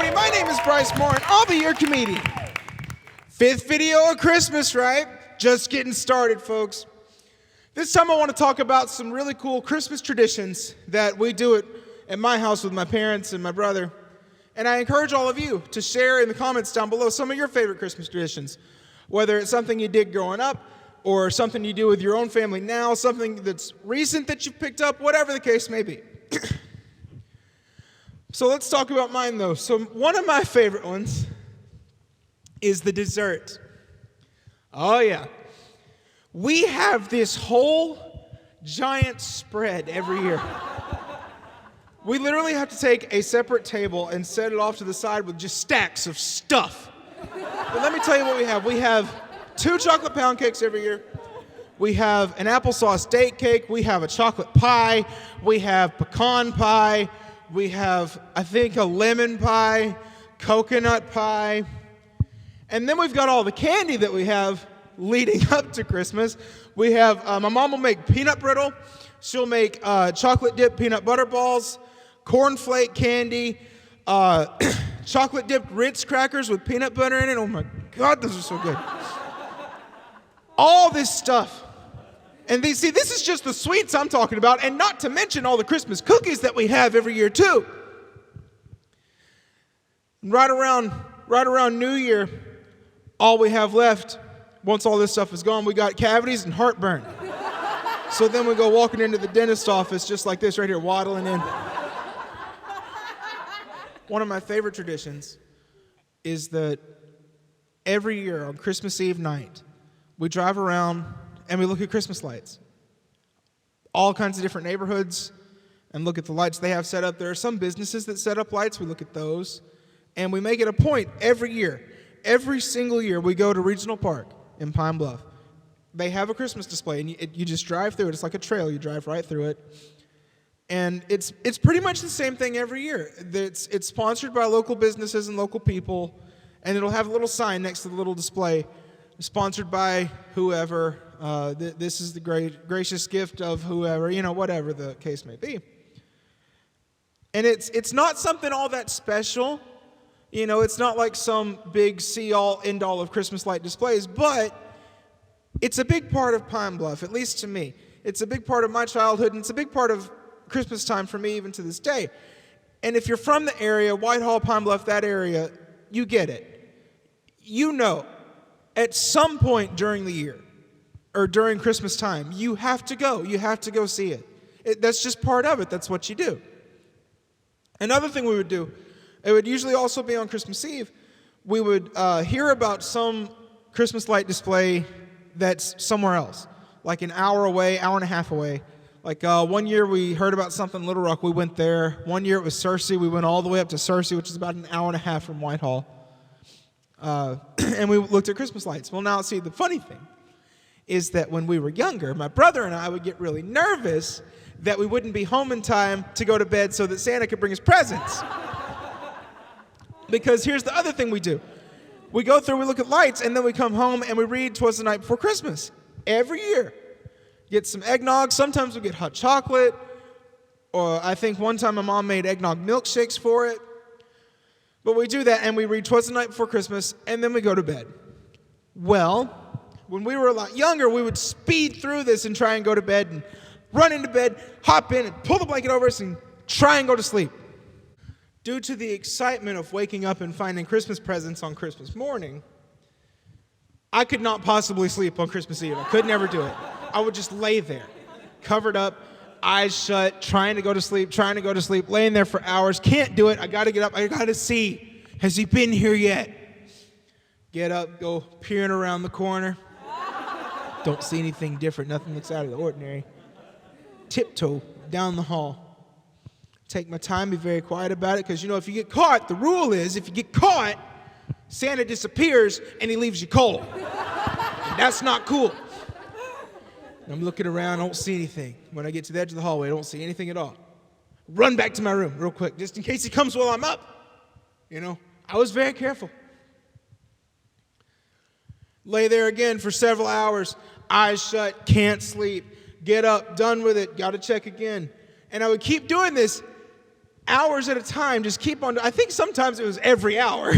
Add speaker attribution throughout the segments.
Speaker 1: everybody. My name is Bryce Moore, and I'll be your comedian. Fifth video of Christmas, right? Just getting started, folks. This time I want to talk about some really cool Christmas traditions that we do at my house with my parents and my brother. And I encourage all of you to share in the comments down below some of your favorite Christmas traditions. Whether it's something you did growing up, or something you do with your own family now, something that's recent that you've picked up, whatever the case may be. So let's talk about mine, though. So one of my favorite ones is the dessert. Oh, yeah. We have this whole giant spread every year. We literally have to take a separate table and set it off to the side with just stacks of stuff. But let me tell you what we have. We have 2 chocolate pound cakes every year. We have an applesauce date cake. We have a chocolate pie. We have pecan pie. We have, I think, a lemon pie, coconut pie. And then we've got all the candy that we have leading up to Christmas. We have, my mom will make peanut brittle. She'll make chocolate dipped peanut butter balls, cornflake candy, chocolate dipped Ritz crackers with peanut butter in it. Oh my God, those are so good. All this stuff. And this is just the sweets I'm talking about, and not to mention all the Christmas cookies that we have every year too. Right around New Year, all we have left, once all this stuff is gone, we got cavities and heartburn. So then we go walking into the dentist office just like this right here, waddling in. One of my favorite traditions is that every year on Christmas Eve night, we drive around and we look at Christmas lights. All kinds of different neighborhoods, and look at the lights they have set up. There are some businesses that set up lights. We look at those. And we make it a point every year, every single year, we go to Regional Park in Pine Bluff. They have a Christmas display, and you just drive through it. It's like a trail. You drive right through it. And it's pretty much the same thing every year. It's sponsored by local businesses and local people, and it'll have a little sign next to the little display, sponsored by whoever. This is the gracious gift of whoever, whatever the case may be. And it's not something all that special. It's not like some big see-all, end-all of Christmas light displays, but it's a big part of Pine Bluff, at least to me. It's a big part of my childhood, and it's a big part of Christmas time for me even to this day. And if you're from the area, Whitehall, Pine Bluff, that area, you get it. At some point during the year, or during Christmas time, you have to go. You have to go see it. That's just part of it. That's what you do. Another thing we would do, it would usually also be on Christmas Eve, we would hear about some Christmas light display that's somewhere else, like an hour away, hour and a half away. Like one year we heard about something in Little Rock, we went there. One year it was Searcy, we went all the way up to Searcy, which is about an hour and a half from Whitehall. And we looked at Christmas lights. Well, now, see, the funny thing is that when we were younger, my brother and I would get really nervous that we wouldn't be home in time to go to bed so that Santa could bring us presents. Because here's the other thing we do. We go through, we look at lights, and then we come home and we read 'Twas the Night Before Christmas. Every year. Get some eggnog. Sometimes we get hot chocolate. Or I think one time my mom made eggnog milkshakes for it. But we do that, and we read 'Twas the Night Before Christmas, and then we go to bed. Well, when we were a lot younger, we would speed through this and try and go to bed and run into bed, hop in, and pull the blanket over us and try and go to sleep. Due to the excitement of waking up and finding Christmas presents on Christmas morning, I could not possibly sleep on Christmas Eve. I could never do it. I would just lay there, covered up, eyes shut, trying to go to sleep, laying there for hours. Can't do it. I got to get up. I got to see. Has he been here yet? Get up, go peering around the corner. Don't see anything different. Nothing looks out of the ordinary. Tiptoe down the hall. Take my time, be very quiet about it, because, if you get caught, the rule is if you get caught, Santa disappears and he leaves you cold. And that's not cool. I'm looking around, I don't see anything. When I get to the edge of the hallway, I don't see anything at all. Run back to my room real quick, just in case he comes while I'm up. I was very careful. Lay there again for several hours, eyes shut, can't sleep. Get up, done with it, got to check again. And I would keep doing this hours at a time, just keep on. I think sometimes it was every hour.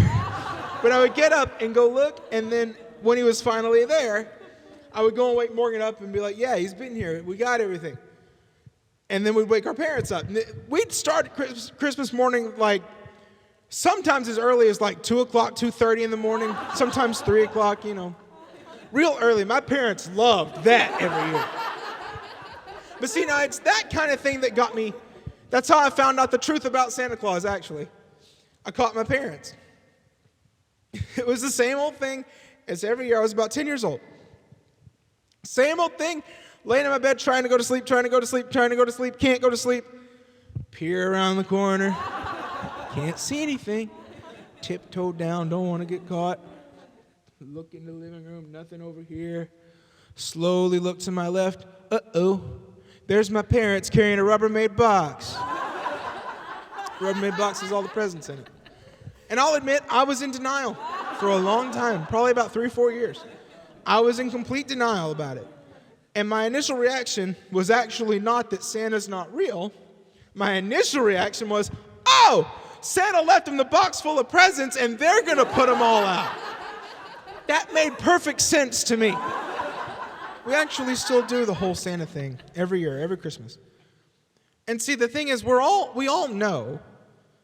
Speaker 1: But I would get up and go look, and then when he was finally there, I would go and wake Morgan up and be like, yeah, he's been here. We got everything. And then we'd wake our parents up. We'd start Christmas morning like sometimes as early as like 2 o'clock, 2:30 in the morning, sometimes 3 o'clock, real early. My parents loved that every year. But see, now it's that kind of thing that got me. That's how I found out the truth about Santa Claus, actually. I caught my parents. It was the same old thing as every year. I was about 10 years old. Same old thing, laying in my bed trying to go to sleep, can't go to sleep. Peer around the corner, can't see anything. Tiptoe down, don't want to get caught. Look in the living room, nothing over here. Slowly look to my left. Uh-oh, there's my parents carrying a Rubbermaid box. Rubbermaid box has all the presents in it. And I'll admit, I was in denial for a long time, probably about 3 or 4 years. I was in complete denial about it. And my initial reaction was actually not that Santa's not real. My initial reaction was, oh, Santa left them the box full of presents and they're going to put them all out. That made perfect sense to me. We actually still do the whole Santa thing every year, every Christmas. And see, the thing is, we all know,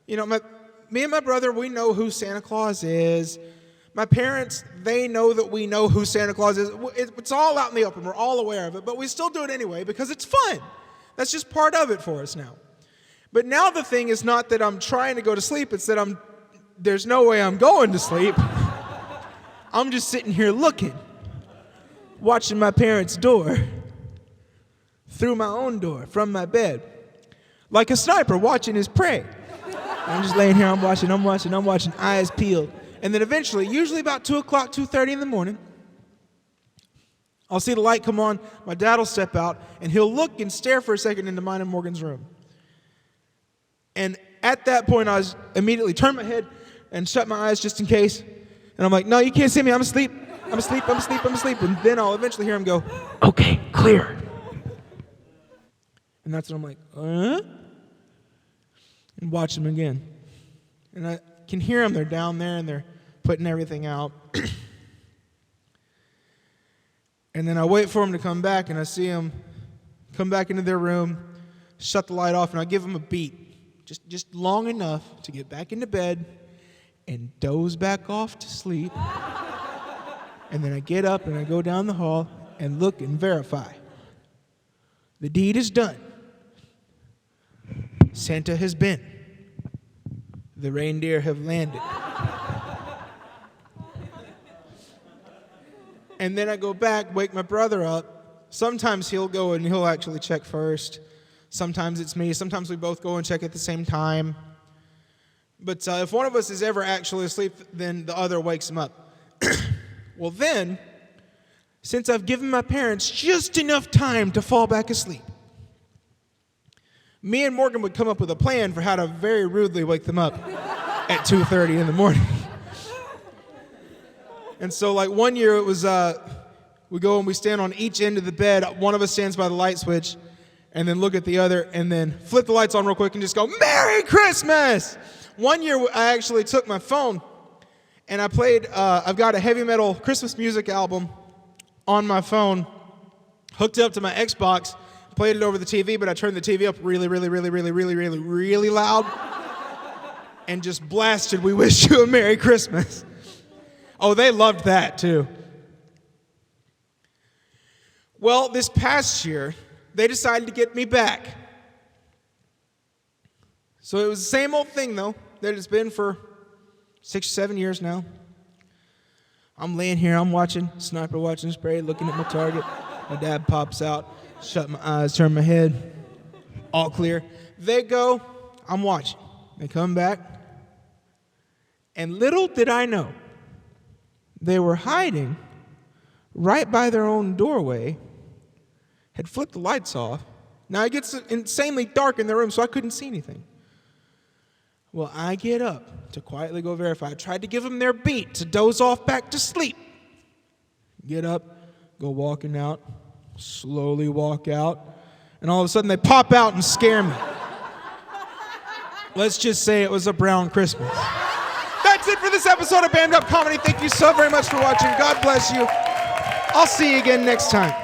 Speaker 1: me and my brother, we know who Santa Claus is. My parents, they know that we know who Santa Claus is. It's all out in the open. We're all aware of it, but we still do it anyway because it's fun. That's just part of it for us now. But now the thing is not that I'm trying to go to sleep. It's that there's no way I'm going to sleep. I'm just sitting here looking, watching my parents' door through my own door from my bed, like a sniper watching his prey. I'm just laying here, I'm watching, eyes peeled. And then eventually, usually about 2 o'clock, 2:30 in the morning, I'll see the light come on, my dad will step out, and he'll look and stare for a second into mine and Morgan's room. And at that point, I was immediately turn my head and shut my eyes just in case. And I'm like, no, you can't see me, I'm asleep. And then I'll eventually hear him go, okay, clear. And that's when I'm like, and watch them again. And I can hear them. They're down there and they're putting everything out. And then I wait for them to come back, and I see them come back into their room, shut the light off, and I give them a beat, just long enough to get back into bed and doze back off to sleep. And then I get up and I go down the hall and look and verify. The deed is done. Santa has been. The reindeer have landed. And then I go back, wake my brother up. Sometimes he'll go and he'll actually check first. Sometimes it's me. Sometimes we both go and check at the same time. But if one of us is ever actually asleep, then the other wakes him up. Well then, since I've given my parents just enough time to fall back asleep, me and Morgan would come up with a plan for how to very rudely wake them up at 2:30 in the morning. And so like one year it was, we go and we stand on each end of the bed. One of us stands by the light switch and then look at the other and then flip the lights on real quick and just go, Merry Christmas! One year I actually took my phone and I played, I've got a heavy metal Christmas music album on my phone, hooked it up to my Xbox, played it over the TV, but I turned the TV up really loud and just blasted We Wish You a Merry Christmas. Oh, they loved that too. Well, this past year, they decided to get me back. So it was the same old thing, though, that it's been for 6 or 7 years now. I'm laying here, I'm watching, sniper watching spray, looking at my target. My dad pops out, shut my eyes, turn my head, all clear. They go, I'm watching. They come back, and little did I know, they were hiding right by their own doorway, had flipped the lights off. Now it gets insanely dark in their room, so I couldn't see anything. Well, I get up to quietly go verify. I tried to give them their beat to doze off back to sleep. Get up, go walking out, slowly walk out, and all of a sudden they pop out and scare me. Let's just say it was a brown Christmas. That's it for this episode of Band Up Comedy. Thank you so very much for watching. God bless you. I'll see you again next time.